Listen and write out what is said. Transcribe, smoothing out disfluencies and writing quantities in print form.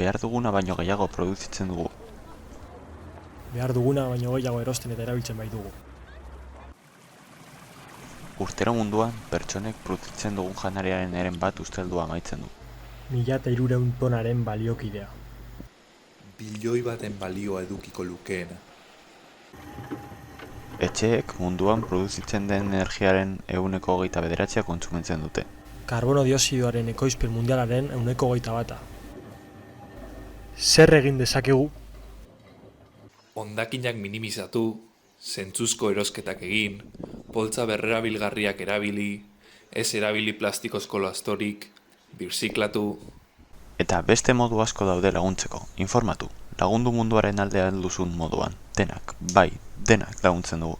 behar duguna baino gehiago produzitzen dugu. Behar duguna baino gehiago erosten eta erabiltzen baitugu. Urtero munduan, pertsonek produzitzen dugun janariaren eren bat usteldua amaitzen du. 1300 tonaren baliokidea. Bilioi baten balioa edukiko lukeena. Etxeek munduan produzitzen den energiaren 29% kontsumitzen dute. Karbono dioxidoaren ekoizpen mundialaren 21%. Zer egin dezakegu? Hondakinak minimizatu, zentzuzko erosketak egin, poltsa berrerabilgarriak erabili, ez erabili plastikozko lastorik, birziklatu. Eta beste modu asko daude laguntzeko, informatu, lagundu munduaren alde alduzun moduan, denak, bai, denak laguntzen dugu.